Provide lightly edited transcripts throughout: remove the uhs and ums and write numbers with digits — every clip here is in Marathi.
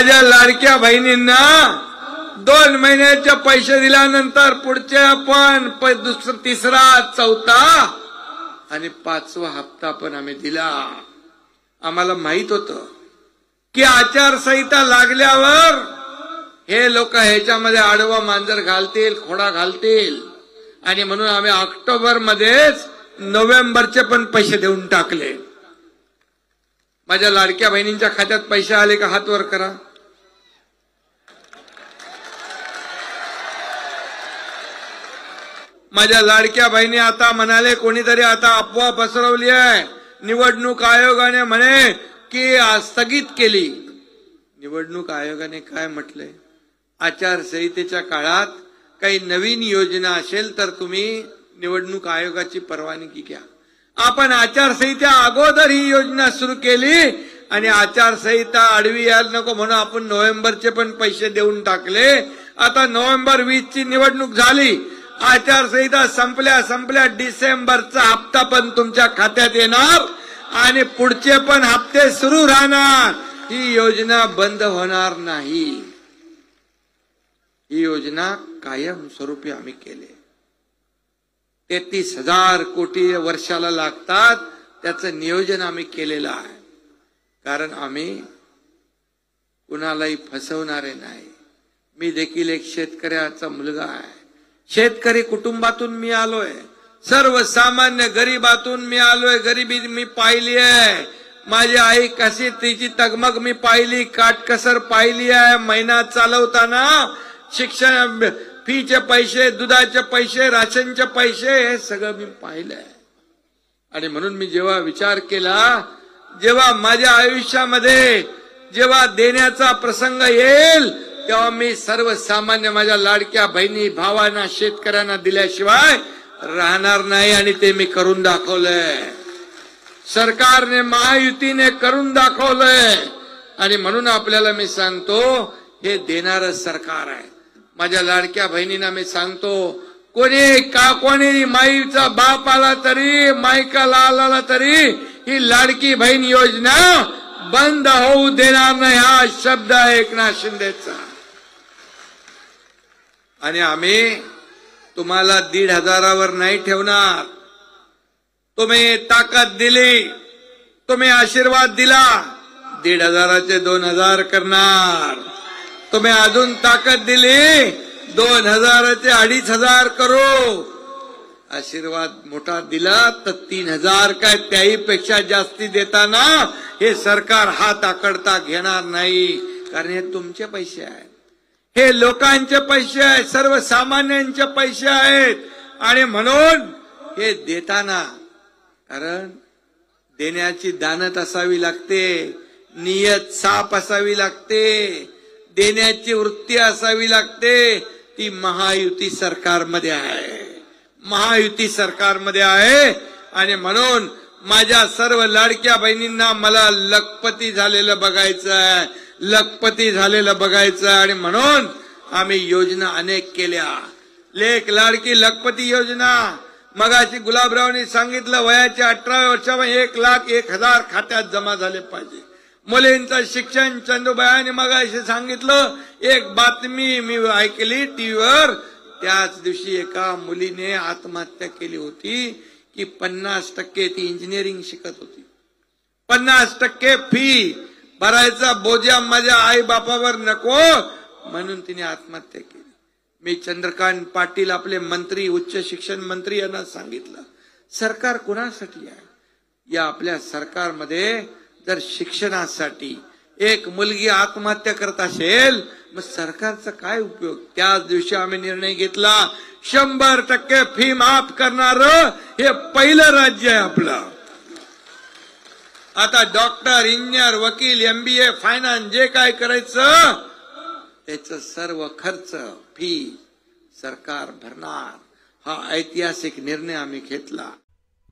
माझ्या लाडक्या बहिणींना 2 महिन्याचे पैसे दिल्यानंतर पुढचे पण दुसरा, तिसरा, चौथा आणि 5वा हप्ता पण आम्ही दिला। आम्हाला माहित होतं की आचारसंहिता लागल्यावर हे लोक ह्याच्यामध्ये आडवा मांजर घालतील, खोडा घालतील आणि म्हणून आम्ही ऑक्टोबर मध्येच नोव्हेंबरचे पण पैसे देऊन टाकले। माझ्या लाडक्या बहिणींच्या खात्यात पैसे आले का हात वर करा। माझ्या लाडक्या बहिणी आता म्हणाले, कोणीतरी आता अफवा पसरवली आहे, निवडणूक आयोगाने म्हणे की स्थगित केली। निवडणूक आयोगाने काय म्हटलंय? आचारसंहितेच्या काळात काही नवीन योजना असेल तर तुम्ही निवडणूक आयोगाची परवानगी घ्या। आपण आचारसंहिता अगोदर ही योजना सुरू केली आणि आचारसंहिता आडवी यायला नको म्हणून आपण नोव्हेंबरचे पण पैसे देऊन टाकले। आता नोव्हेंबर 20 ची निवडणूक झाली, आचारसंहिता संपल्या डिसेंबरचा हप्ता पण तुमच्या खात्यात येणार आणि पुढचे पण हप्ते सुरू राहणार। ही योजना बंद होणार नाही। ही योजना कायम स्वरूपी आम्ही केली। 33,000 कोटी वर्षाला लागतात, त्याचं नियोजन आम्ही केलेलं आहे। कारण आम्ही कुणालाही फसवणारे नाही। मी देखील एक शेतकऱ्याचा मुलगा आहे, शेतकरी कुटुंबातून मी आलोय, सर्वसामान्य गरीबातून मी आलोय। गरिबी मी पाहिली आहे, माझी आई कशी तिची तगमग मी पाहिली, काटकसर पाहिली आहे। महिना चालवताना शिक्षण फीचे पैसे, दुधाचे पैसे, राशनचे पैसे हे सगळं मी पाहिलंय। आणि म्हणून मी जेव्हा विचार केला, जेव्हा माझ्या आयुष्यामध्ये जेव्हा देण्याचा प्रसंग येईल तेव्हा मी सर्वसामान्य माझ्या लाडक्या बहिणी भावांना, शेतकऱ्यांना दिल्याशिवाय राहणार नाही आणि ते मी करून दाखवलंय। सरकारने, महायुतीने करून दाखवलंय आणि म्हणून आपल्याला मी सांगतो, हे देणारं सरकार आहे। माझ्या लाडक्या बहिणींना मी सांगतो, कोणी माईचा बाप आला तरी, मायका आला तरी ही लाडकी बहीण योजना बंद होऊ देणार नाही, हा शब्द आहे एकनाथ शिंदेचा। आणि आम्ही तुम्हाला 1,500वर नाही ठेवणार। तुम्ही ताकद दिली, तुम्ही आशीर्वाद दिला, 1,500चे 2,000 करणार। तुम्ही अजून ताकद दिली, 2,000चे 2,500 करू। आशीर्वाद मोठा दिला तर 3,000 काय त्याही पेक्षा जास्ती देताना हे सरकार हात आकडता घेणार नाही। कारण हे तुमचे पैसे आहेत, हे लोकांचे पैसे आहेत, सर्वसामान्यांचे पैसे आहेत। आणि म्हणून हे देताना, कारण देण्याची दानत असावी लागते, नियत साफ असावी लागते, देण्याची वृत्ती असावी लागते। ती महायुती सरकारमध्ये आहे, महायुती सरकारमध्ये आहे। आणि म्हणून माझ्या सर्व लाडक्या बहिणींना मला लखपती झालेलं बघायचं आहे, लखपती झालेलं बघायचं आहे। आणि म्हणून आम्ही योजना अनेक केल्या, लेख लाडकी लखपती योजना। मगाशी गुलाबरावनी सांगितलं, वयाच्या 18 वर्षामध्ये 1,01,000 खात्यात जमा झाले पाहिजे। मुलींचं शिक्षण, चंदूबाईंनी मगाशी सांगितलं, एक बातमी मी ऐकली टीव्हीवर, त्याच दिवशी एका मुलीने आत्महत्या केली होती की 50% ती इंजिनिअरिंग शिकत होती, 50% फी भरायचा बोजा माझ्या आई बापावर नको म्हणून तिने आत्महत्या केली। मी चंद्रकांत पाटील आपले मंत्री, उच्च शिक्षण मंत्री यांना सांगितलं, सरकार कोणासाठी आहे? या आपल्या सरकारमध्ये जर शिक्षणासाठी एक मुलगी आत्महत्या करत असेल मग सरकारचा काय उपयोग? त्याच दिवशी आम्ही निर्णय घेतला, 100% फी माफ करणार हे पहिलं राज्य आहे आपलं। आता डॉक्टर, इंजिनियर, वकील, MBA, फायनान्स जे काय करायचं त्याचं सर्व खर्च, फी सरकार भरणार। हा ऐतिहासिक निर्णय आम्ही घेतला।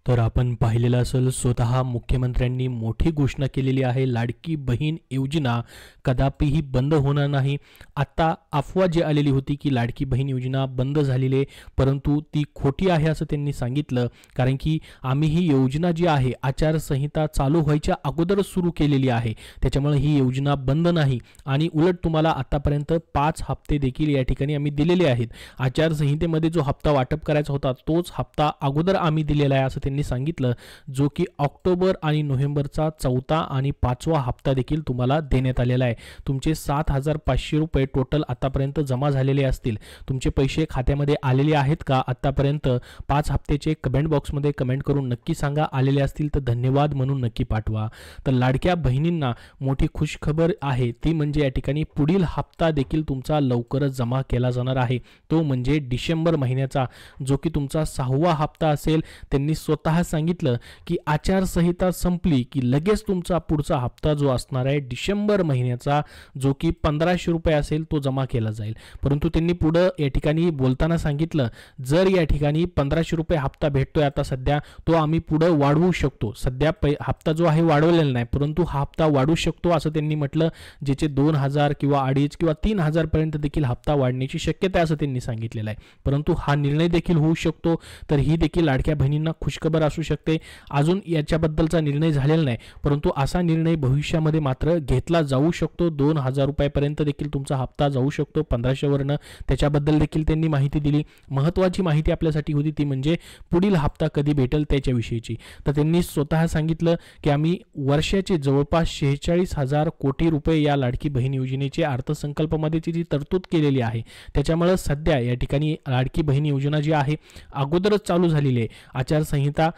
तर आपण पाहिलेलं असेल स्वतः मुख्यमंत्र्यांनी मोठी घोषणा केलेली आहे, लाडकी बहीण योजना कदापिही बंद होणार नाही. आता अफवा जी आलेली होती की लाडकी बहीण योजना बंद झालेली आहे, परंतु ती खोटी आहे असं त्यांनी सांगितलं. कारण की आम्ही ही योजना जी आहे आचारसंहिता चालू व्हायच्या अगोदर सुरू केलेली आहे, त्याच्यामुळे ही योजना बंद नाही. आणि उलट तुम्हाला आतापर्यंत 5 हप्ते देखील या ठिकाणी आम्ही दिलेले आहेत. आचारसंहितेमध्ये जो हप्ता वाटप करायचा होता तोच हप्ता अगोदर आम्ही दिलेला आहे असं त्यांनी सांगितलं, जो की ऑक्टोबर आणि नोव्हेंबरचा 4था आणि 5वा हप्ता देखील तुम्हाला देण्यात आलेला आहे. तुमचे 7,500 रुपये टोटल आतापर्यंत जमा झालेले असतील. तुमचे पैसे खात्यामध्ये आलेले आहेत का आतापर्यंत? 5 हप्त्याचे कमेंट बॉक्समध्ये कमेंट करून नक्की सांगा. आलेले असतील तर धन्यवाद म्हणून नक्की पाठवा. तर लाडक्या बहिणींना मोठी खुशखबर आहे, ती म्हणजे या ठिकाणी पुढील हप्ता देखील तुमचा लवकरच जमा केला जाणार आहे. तो म्हणजे डिसेंबर महिन्याचा, जो की तुमचा 6वा हप्ता असेल. त्यांनी स्वतः सांगितलं की आचारसंहिता संपली की लगेच तुमचा पुढचा हप्ता जो असणार आहे डिसेंबर महिन्याचा, जो की 1,500 रुपये असेल, तो जमा केला जाईल. परंतु त्यांनी पुढे या ठिकाणी बोलताना सांगितलं, जर या ठिकाणी 1,500 रुपये हप्ता भेटतोय आता सध्या, तो आम्ही पुढे वाढवू शकतो. सध्या हप्ता जो आहे वाढवलेला नाही, परंतु हा हप्ता वाढू शकतो असं त्यांनी म्हटलं. ज्याचे 2,000 किंवा 2,500 किंवा 3,000 पर्यंत देखील हप्ता वाढण्याची शक्यता आहे असं त्यांनी सांगितलेलं आहे. परंतु हा निर्णय देखील होऊ शकतो. तर ही देखील लाडक्या बहिणींना खुशखबर असू शकते. अजून याच्याबद्दलचा निर्णय झालेला नाही, परंतु असा निर्णय भविष्यामध्ये मात्र घेतला जाऊ शकतो. 2,000 रुपयापर्यंत देखील तुमचा हप्ता जाऊ शकतो 1,500 वरनं. त्याच्याबद्दल देखील त्यांनी माहिती दिली. महत्त्वाची माहिती आपल्यासाठी होती ती म्हणजे पुढील हप्ता कधी भेटेल त्याच्याविषयीची. तर त्यांनी स्वतः सांगितलं की आम्ही वर्षाचे जवळपास 46,000 कोटी रुपये या लाडकी बहीण योजनेची अर्थसंकल्पामध्ये जी तरतूद केलेली आहे, त्याच्यामुळे सध्या या ठिकाणी लाडकी बहीण योजना जी आहे अगोदरच चालू झालेली आहे, आचारसंहिता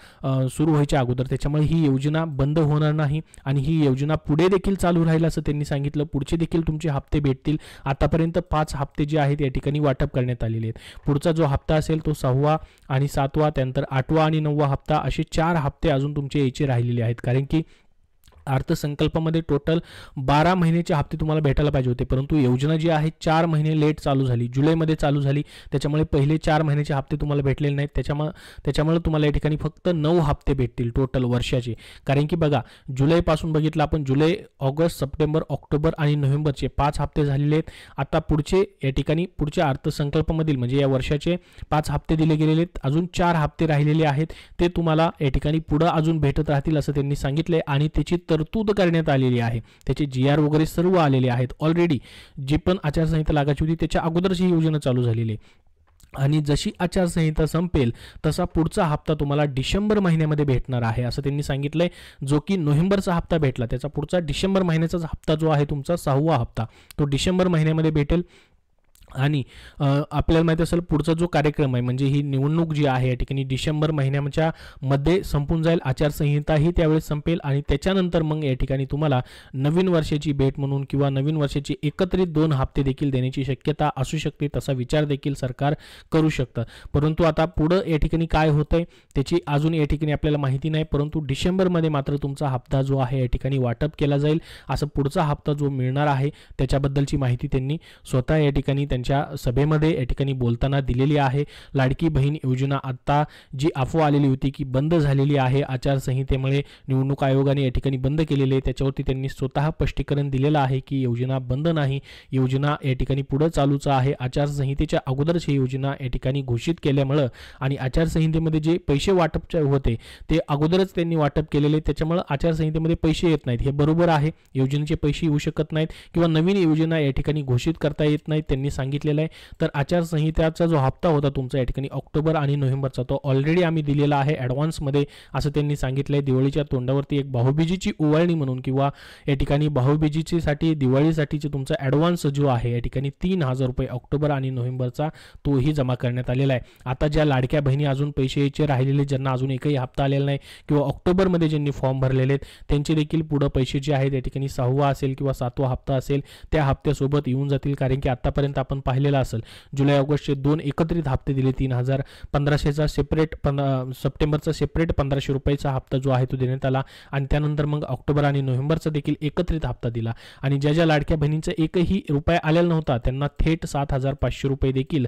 सुरू व्हायच्या अगोदर. त्याच्यामुळे ही योजना बंद होणार नाही आणि ही योजना पुढे देखील चालू राहील असं त्यांनी सांगितलं. पुढचे देखील तुमचे हप्ते भेटतील. आतापर्यंत 5 हप्ते जे आहेत या ठिकाणी वाटप करण्यात आलेले आहेत. पुढचा जो हप्ता असेल तो 6वा आणि 7वा, त्यानंतर 8वा आणि 9वा हप्ता, असे 4 हप्ते अजून तुमचे यायचे राहिलेले आहेत. कारण की अर्थसंकल्पामध्ये टोटल 12 महिन्याचे हप्ते तुम्हाला भेटायला पाहिजे होते, परंतु योजना जी आहे 4 महिने लेट चालू झाली, जुलैमध्ये चालू झाली. त्याच्यामुळे पहिले 4 महिन्याचे हप्ते तुम्हाला भेटलेले नाहीत. त्याच्यामुळे तुम्हाला या ठिकाणी फक्त 9 हप्ते भेटतील टोटल वर्षाचे. कारण की बघा, जुलैपासून बघितलं आपण, जुलै, ऑगस्ट, सप्टेंबर, ऑक्टोबर आणि नोव्हेंबरचे 5 हप्ते झालेले आहेत. आता पुढचे या ठिकाणी पुढच्या अर्थसंकल्पामधील म्हणजे या वर्षाचे 5 हप्ते दिले गेलेले आहेत. अजून 4 हप्ते राहिलेले आहेत, ते तुम्हाला या ठिकाणी पुढे अजून भेटत राहतील असं त्यांनी सांगितले. आणि त्याची तरतूद करण्यात आलेली आहे. त्याचे GR वगैरे सर्व आलेले आहेत ऑलरेडी. जी पण आचारसंहिता लागायची होती त्याच्या अगोदरच ही योजना चालू झालेली आहे. आणि जशी आचारसंहिता संपेल तसा पुढचा हप्ता तुम्हाला डिसेंबर महिन्यामध्ये भेटणार आहे असं त्यांनी सांगितलंय. जो की नोव्हेंबरचा हप्ता भेटला, त्याचा पुढचा डिसेंबर महिन्याचा हप्ता जो आहे तुमचा 6वा हप्ता, तो डिसेंबर महिन्यामध्ये भेटेल. आणि आपल्याला माहिती असेल पुढचा जो कार्यक्रम आहे म्हणजे ही निवडणूक जी आहे या ठिकाणी डिसेंबर महिन्याच्या मध्ये संपून जाईल. आचारसंहिताही त्यावेळेस संपेल आणि त्याच्यानंतर मग या ठिकाणी तुम्हाला नवीन वर्षाची भेट म्हणून किंवा नवीन वर्षाची एकत्रित 2 हप्ते देखील देण्याची शक्यता असू शकते. तसा विचार देखील सरकार करू शकतं. परंतु आता पुढं या ठिकाणी काय होतंय त्याची अजून या ठिकाणी आपल्याला माहिती नाही. परंतु डिसेंबरमध्ये मात्र तुमचा हप्ता जो आहे या ठिकाणी वाटप केला जाईल. असं पुढचा हप्ता जो मिळणार आहे त्याच्याबद्दलची माहिती त्यांनी स्वतः या ठिकाणी त्यांच्या सभेमध्ये या ठिकाणी बोलताना दिलेली आहे. लाडकी बहीण योजना आता जी अफवा आलेली होती की बंद झालेली आहे आचारसंहितेमुळे, निवडणूक आयोगाने या ठिकाणी बंद केलेली आहे, त्याच्यावरती त्यांनी स्वतः स्पष्टीकरण दिलेलं आहे की योजना बंद नाही, योजना या ठिकाणी पुढे चालूच आहे. आचारसंहितेच्या अगोदरच ही योजना या ठिकाणी घोषित केल्यामुळे आणि आचारसंहितेमध्ये जे पैसे वाटप होते ते अगोदरच त्यांनी वाटप केलेले, त्याच्यामुळे आचारसंहितेमध्ये पैसे येत नाहीत. हे बरोबर आहे, योजनेचे पैसे येऊ शकत नाहीत किंवा नवीन योजना या ठिकाणी घोषित करता येत नाहीत त्यांनी सांगितलेलं आहे. तर आचारसंहितेचा जो हप्ता होता तुमचा या ठिकाणी ऑक्टोबर आणि नोव्हेंबरचा, तो ऑलरेडी आम्ही दिलेला आहे ॲडव्हान्समध्ये असं त्यांनी सांगितलंय. दिवाळीच्या तोंडावरती एक भाऊबीजेची ओवाळणी म्हणून किंवा या ठिकाणी भाऊबीजेसाठी दिवाळीसाठीचे तुमचा ॲडव्हान्स जो आहे या ठिकाणी 3,000 रुपये ऑक्टोबर आणि नोव्हेंबरचा तोही जमा करण्यात आलेला आहे. आता ज्या लाडक्या बहिणी अजून पैसे यायचे राहिलेले, ज्यांना अजून एकही हप्ता आलेला नाही किंवा ऑक्टोबरमध्ये ज्यांनी फॉर्म भरलेले आहेत त्यांचे देखील पुढे पैसे जे आहेत या ठिकाणी 6वा असेल किंवा 7वा हप्ता असेल त्या हप्त्यासोबत येऊन जातील. कारण की आतापर्यंत आपण पाहिलेला असेल जुलै ऑगस्टचे 2 एकत्रित हप्ते दिले 3,000, 1,500चा सेपरेट, सप्टेंबरचा सेपरेट 1,500 रुपयाचा हप्ता जो आहे तो देण्यात आला आणि त्यानंतर मग ऑक्टोबर आणि नोव्हेंबरचा देखील एकत्रित हप्ता दिला. आणि ज्या ज्या लाडक्या बहिणींचा एकही रुपया आलेला नव्हता त्यांना थेट 7,500 रुपये देखील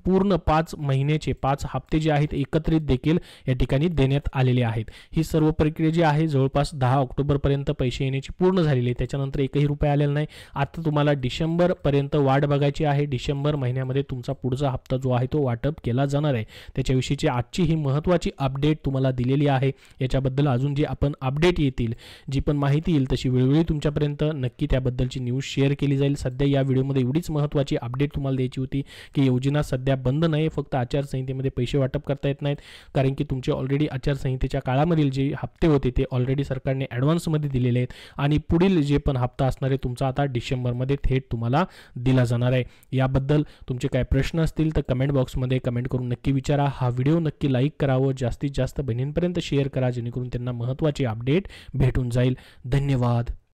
पूर्ण 5 महिन्याचे 5 हप्ते जे आहेत एकत्रित देखील या ठिकाणी देण्यात आलेले आहेत. ही सर्व प्रक्रिया जी आहे जवळपास 10 ऑक्टोबर पर्यंत पैसे येण्याची पूर्ण झालेली आहे. त्याच्यानंतर एकही रुपया आलेला नाही. आता तुम्हाला डिसेंबर पर्यंत वाट बघायची आहे. डिसेंबर महिन्यामध्ये तुमचा पुढचा हप्ता जो आहे तो वाटप केला जाणार आहे. त्याच्याविषयीची आजची ही महत्त्वाची अपडेट तुम्हाला दिलेली आहे. याच्याबद्दल अजून जे आपण अपडेट येतील, जी पण माहिती येईल तशी वेळोवेळी तुमच्यापर्यंत नक्की त्याबद्दलची न्यूज शेअर केली जाईल. सध्या या व्हिडिओमध्ये एवढीच महत्त्वाची अपडेट तुम्हाला द्यायची होती की योजना सध्या बंद नाही, फक्त आचारसंहितेमध्ये पैसे वाटप करता येत नाहीत, कारण की तुमचे ऑलरेडी आचारसंहितेच्या काळामधील जे हप्ते होते ते ऑलरेडी सरकारने ॲडव्हान्समध्ये दिलेले आहेत आणि पुढील जे पण हप्ता असणार आहे तुमचा आता डिसेंबरमध्ये थेट तुम्हाला दिला जाणार आहे. याबद्दल तुमचे काय प्रश्न असतील तर कमेंट बॉक्समध्ये कमेंट करून नक्की विचारा. हा व्हिडिओ नक्की लाईक करावं, जास्तीत जास्त बहिणींपर्यंत शेअर करा जेणेकरून त्यांना महत्त्वाची अपडेट भेटून जाईल. धन्यवाद.